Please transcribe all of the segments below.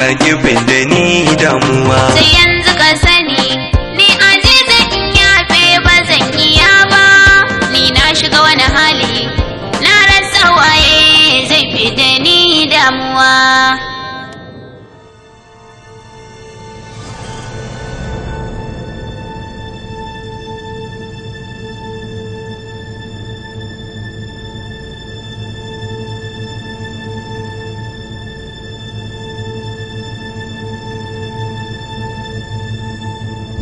Kifin da ni damuwa. Sai yanzu ka sani ni Aziza in yafe ba zan iya ba. Ni na shiga wani hali na rasa waye zai fi da ni damuwa.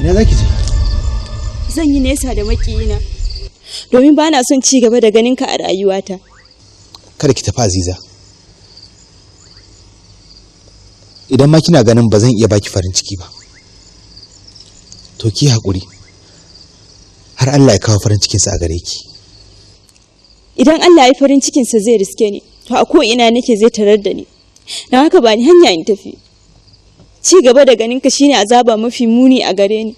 Ina za ki je? Zan yi nesa da makiyina domin ba na son ci gaba da ganinka a rayuwata. Kada ki tafi Aziza. Idan ma kina ganin ba zan iya baki farin ciki ba, to ki haƙuri har Allah ya kawo farin cikinsa a gare ki. Idan Allah ya farin cikinsa zai riske ni, to a ko ina nake zai tarar da ni. Don haka ba ni hanya in tafi. Ci gaba da ganinka shine azaba mafi muni a gare ni.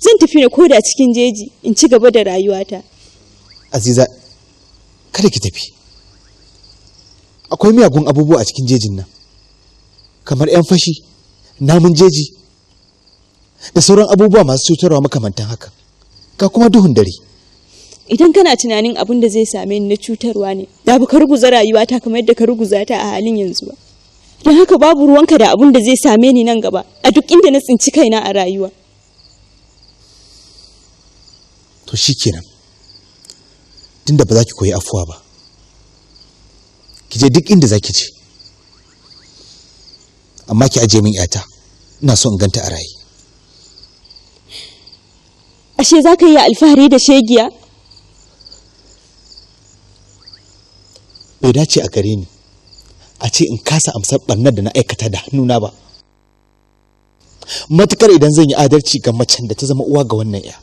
Zan tafi ne koda cikin jeji in ci gaba da rayuwata. Aziza, kada ki tafi. Akwai miyagun abubuwa a cikin jejin nan, kamar 'yan fashi, namun jeji, da sauran abubuwa masu cutarwa makamantan haka. Ga kuma duhun dare. Idan kana tunanin abin da zai same ni na cutarwa ne, da ba ka ruguza rayuwata kamar yadda ka ruguza ta a halin yanzu ba. Don haka babu ruwanka da abin da zai same ni nan gaba a duk inda na tsinci kaina a rayuwa. To shikenan, tunda ba za ki koyi afuwa ba, ki je duk inda za ki je, amma ki aje min 'yata, ina so in ganta a raye. Ashe za ka yi alfahari da shegiya? Bai dace a gare ni a ce in kasa amsar ɓarnar da na aikata da hannuna ba, matukar idan zan yi adalci ga macen da ta zama uwa ga wannan 'ya.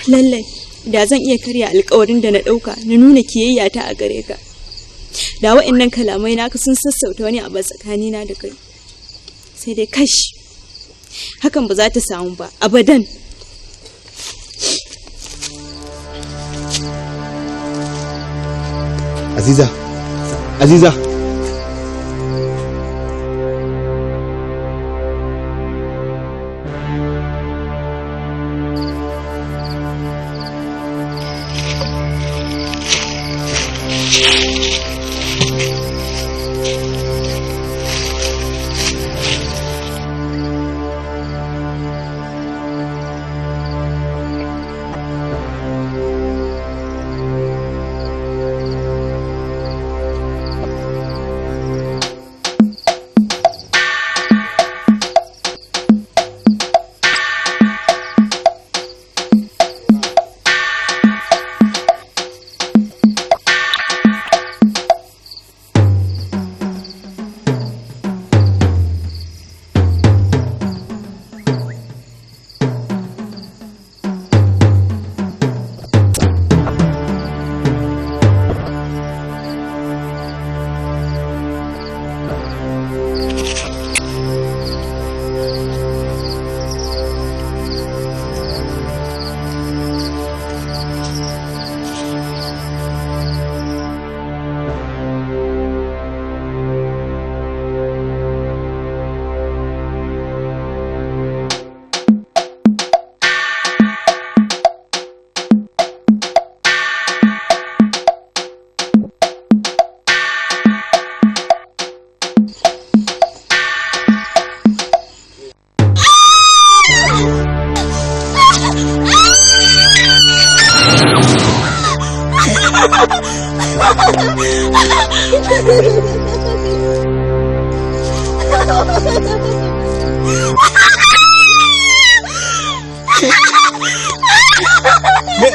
Lallai da zan iya karya alkawarin da na ɗauka na nuna kiyayyata a gare ka, da wa'annan kalamai naka sun sassauta wani abu tsakanina da kai. Sai dai kash, hakan ba za ta samu ba abadan. Aziza, Aziza.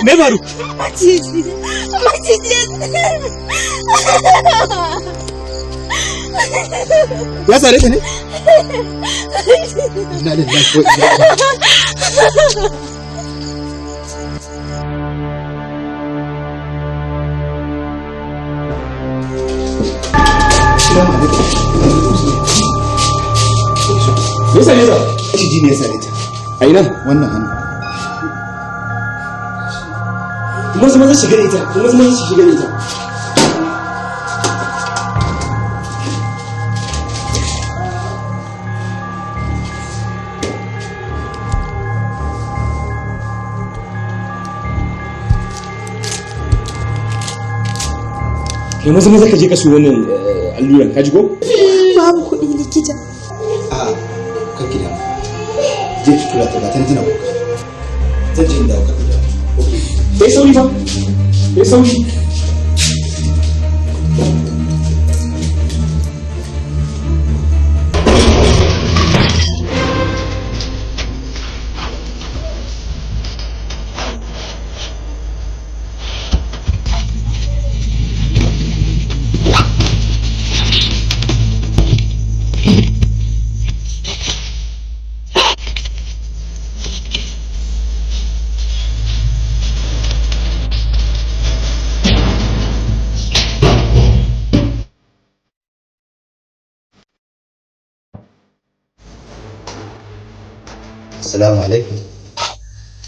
Me faru? Maciji. Ya sare ka ne? Ina da Me sare ta? Maciji ne ya sare ta. A ina? Wannan hannu. Kuma zama zai shiga da ita, kai maza ka je ka so wannan alluran ka ji ko? Babu kuɗi likita. A kan gida je ki tura ta gatan tana kuka zan je inda ka fita. Kai sauri ba, kai sauri. Assalamu alaikum.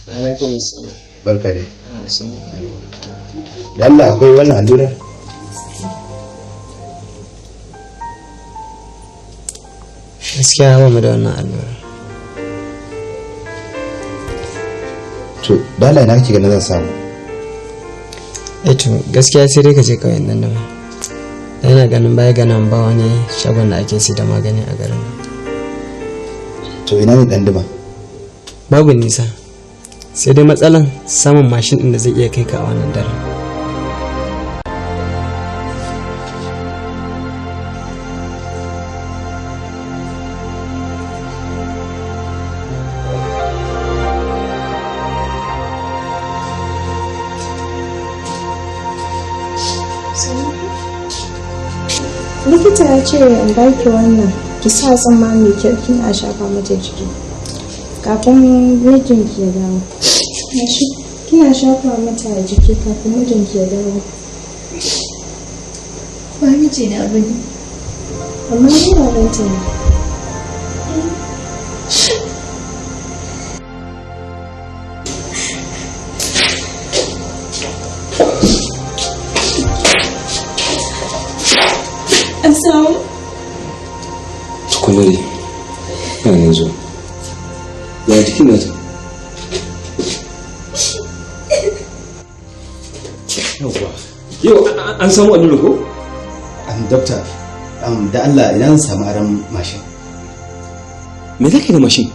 Alaikum assalam. Barka dai. Da Allah akwai wannan allura? Gaskiya ba mu da wannan allura. To, da Allah ina kike ganin zan samu? To gaskiya sai dai ka je kauyen nan da ma. Yana ganin baya ga nan ba wani shagon da ake sai da magani a garin nan. To ina ne dan duma? Babu nisa. Sai dai matsalan samun mashin ɗin da zai iya kai ka a wannan daren. Likita ya ce in baki wannan ki sa tsumma mai kyau kina shafa mata jiki kafin mijinki ya dawo. Kina shafa mata a jiki kafin mijinki ya dawo. Ba miji na bane. Amma ni ba ranta ne. An samu? Tukuna dai, ba nan zuwa. Ya jikin nata? Yau an samu allura ko? Dokta, da Allah ina zan samu aran mashin. Me zaka da mashin?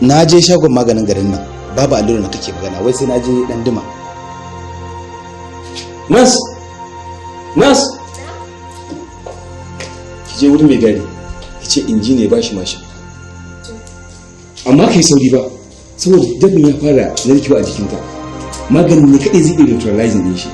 Na je shagon maganin garin nan, babu allura da kake magana, wai sai na je dan duma. Nas! Nas! Ki je wurin mai gari, ki ce inji ne ba shi mashin. Amma ka yi sauri ba, saboda dafin ya fara narkewa a jikinta. Maganin ne kaɗai zai iya neutralizing din shi.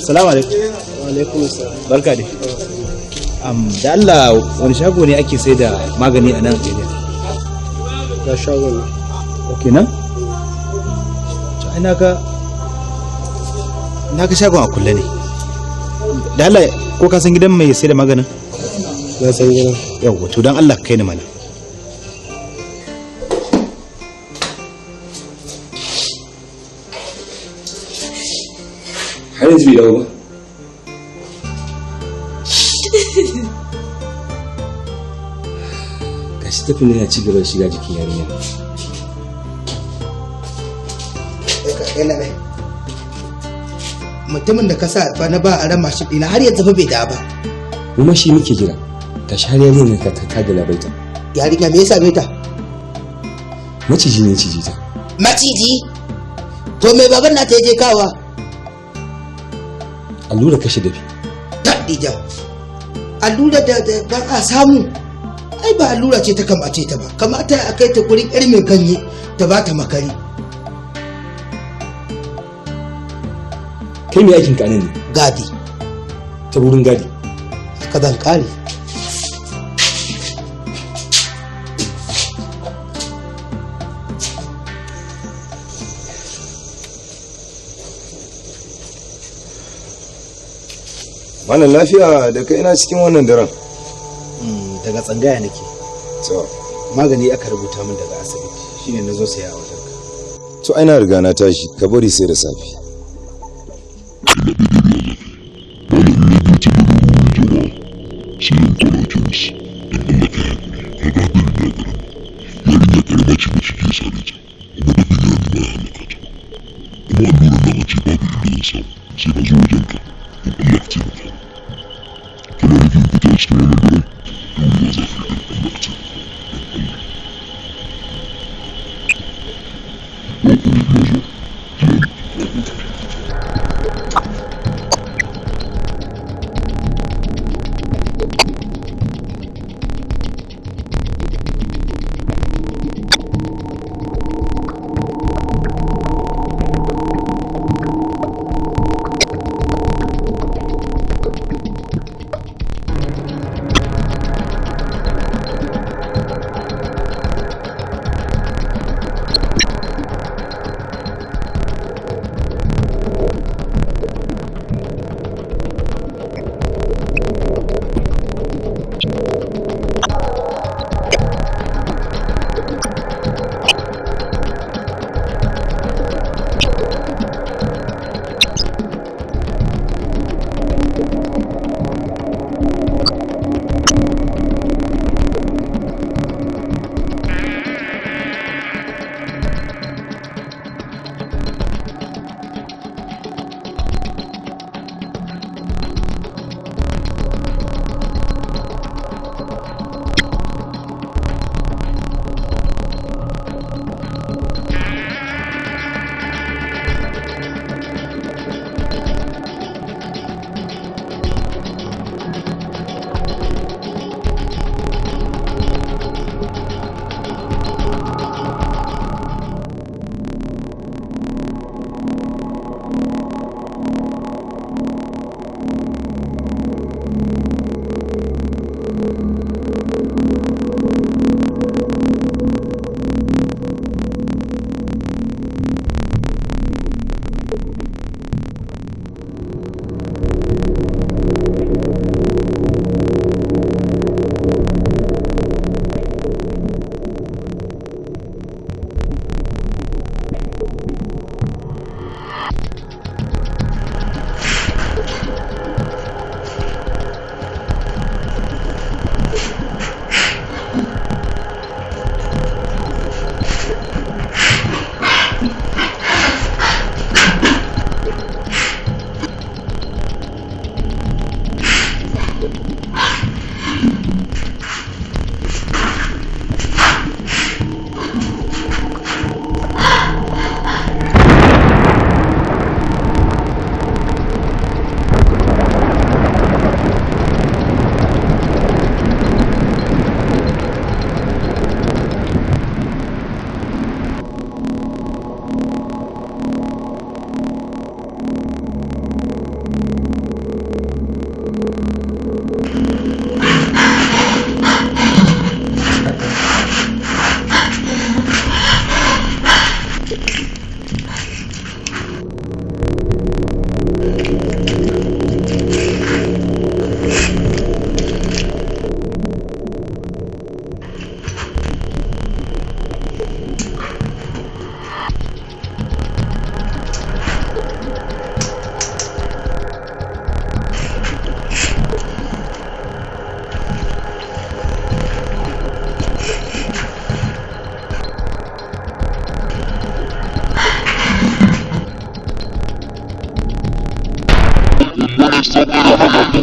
Assalamu alaikum. Wa alaikum assalam. Barka dai. Da Allah wani shago ne ake sai da magani a nan area? Ga shagon. Okay nan? To ai naga shagon a kulle ne. Da Allah ko ka san gidan mai sai da maganin? Na san gidan. Yawwa to dan Allah kai ni mana. Har yanzu bai dawo ba? gashi tafi ne ya ci gaba da shiga jikin yarinya. Mutumin da ka sa fa na ba a ran mashin ɗina har yanzu fa bai da ba. Kuma shi muke jira. Gashi har yarinya ka da labaita. Yarinya me yasa bai ta? Maciji ne ciji ta. Maciji? To me baban na ta je kawa? Allura kashe dafi. Taɗija. Allura da ba a samu. Ai ba allura ce ta kamace ta ba. Kamata a kai ta gurin ƴar mai ganye ta ba ta makari. Kai me aikin ka ne? Gadi. Ta wurin gadi. Ka zan kare. Malam lafiya da kai ina cikin wannan daren. Daga tsangaya nake. To, magani aka rubuta min daga asibiti shine nazo saya a wajenka. to ai na riga na tashi, ka bari sai da safe. Hausa